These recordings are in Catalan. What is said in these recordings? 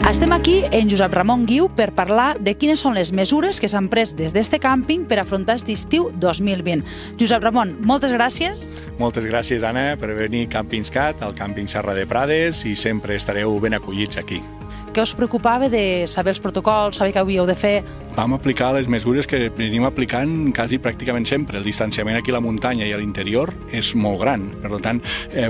Estem aquí en Josep Ramon Guiu per parlar de quines són les mesures que s'han pres des d'este càmping per afrontar aquest estiu 2020. Josep Ramon, moltes gràcies. Moltes gràcies, Anna, per venir a Campingscat, al càmping Serra de Prades, i sempre estareu ben acollits aquí. Què us preocupava de saber els protocols, saber què havíeu de fer? Vam aplicar les mesures que venim aplicant quasi pràcticament sempre. El distanciament aquí a la muntanya i a l'interior és molt gran. Per tant,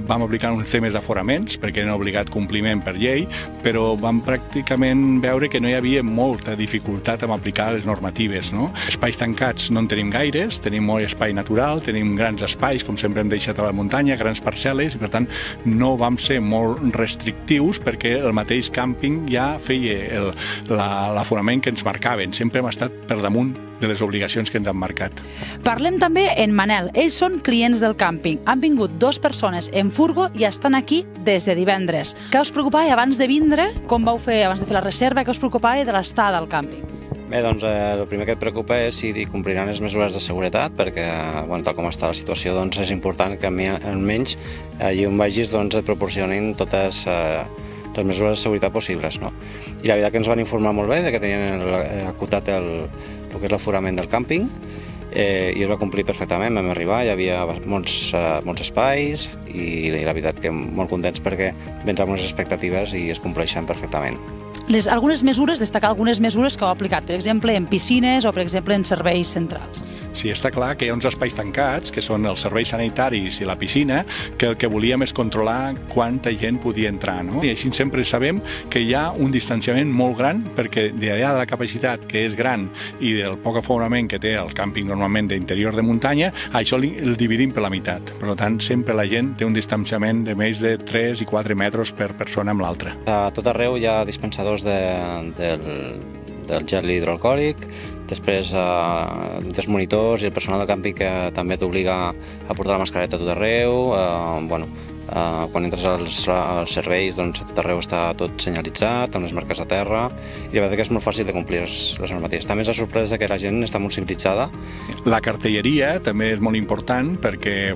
vam aplicar uns temes d'aforaments, perquè eren obligat compliment per llei, però vam pràcticament veure que no hi havia molta dificultat en aplicar les normatives. No? Espais tancats no en tenim gaires, tenim molt espai natural, tenim grans espais, com sempre hem deixat a la muntanya, grans parcel·les, i per tant no vam ser molt restrictius perquè el mateix càmping ja feia l'aforament que ens marcaven. Sempre hem estat per damunt de les obligacions que ens han marcat. Parlem també en Manel. Ells són clients del càmping. Han vingut 2 persones en furgo i estan aquí des de divendres. Què us preocupava abans de vindre? Com vau fer abans de fer la reserva? Què us preocupava de l'estada al càmping? Bé, doncs el primer que et preocupa és si compliran les mesures de seguretat, perquè tal com està la situació és important que almenys allí on vagis et proporcionin totes les mesures de seguretat possibles. I la veritat que ens van informar molt bé que tenien acotat el que és l'aforament del càmping i es va complir perfectament. Vam arribar, hi havia molts espais i la veritat que molt contents perquè vens amb unes expectatives i es compleixen perfectament. Algunes mesures, destacar algunes mesures que heu aplicat, per exemple, en piscines o, per exemple, en serveis centrals. Sí, està clar que hi ha uns espais tancats, que són els serveis sanitaris i la piscina, que el que volíem és controlar quanta gent podia entrar. No? I així sempre sabem que hi ha un distanciament molt gran, perquè d'allà de la capacitat, que és gran, i del poc aforament que té el càmping normalment d'interior de muntanya, això el dividim per la meitat. Per tant, sempre la gent té un distanciament de més de 3 i 4 metres per persona amb l'altra. A tot arreu hi ha dispensadors del gel hidroalcohòlic, després dels monitors i el personal del càmping que també t'obliga a portar la mascareta a tot arreu. Quan entres als serveis, a tot arreu està tot senyalitzat, amb les marques a terra, i la veritat que és molt fàcil de complir les normatives. També és la sorpresa que la gent està molt civilitzada. La cartelleria també és molt important perquè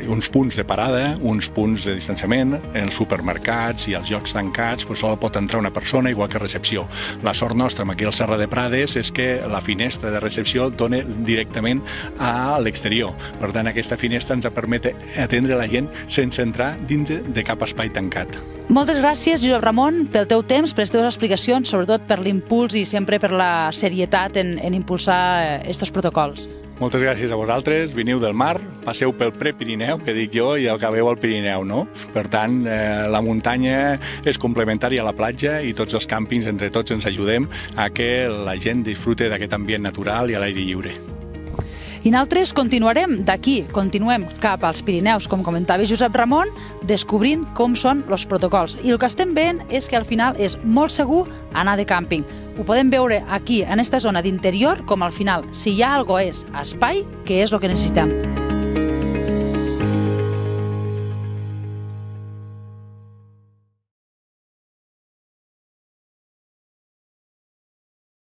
uns punts de parada, uns punts de distanciament, els supermercats i els llocs tancats, sol pot entrar una persona igual que recepció. La sort nostra aquí al Serra de Prades és que la finestra de recepció dona directament a l'exterior. Per tant, aquesta finestra ens permet atendre la gent sense entrar dins de cap espai tancat. Moltes gràcies, Josep Ramon, pel teu temps, per les teves explicacions, sobretot per l'impuls i sempre per la serietat en impulsar aquests protocols. Moltes gràcies a vosaltres, veniu del mar, passeu pel Prepirineu, que dic jo, i acabeu al Pirineu, no? Per tant, la muntanya és complementària a la platja i tots els càmpings, entre tots, ens ajudem a que la gent disfrute d'aquest ambient natural i a l'aire lliure. I nosaltres continuem cap als Pirineus, com comentava Josep Ramon, descobrint com són els protocols. I el que estem veient és que al final és molt segur anar de càmping. Ho podem veure aquí, en aquesta zona d'interior, com al final, si hi ha alguna cosa és espai, que és el que necessitem.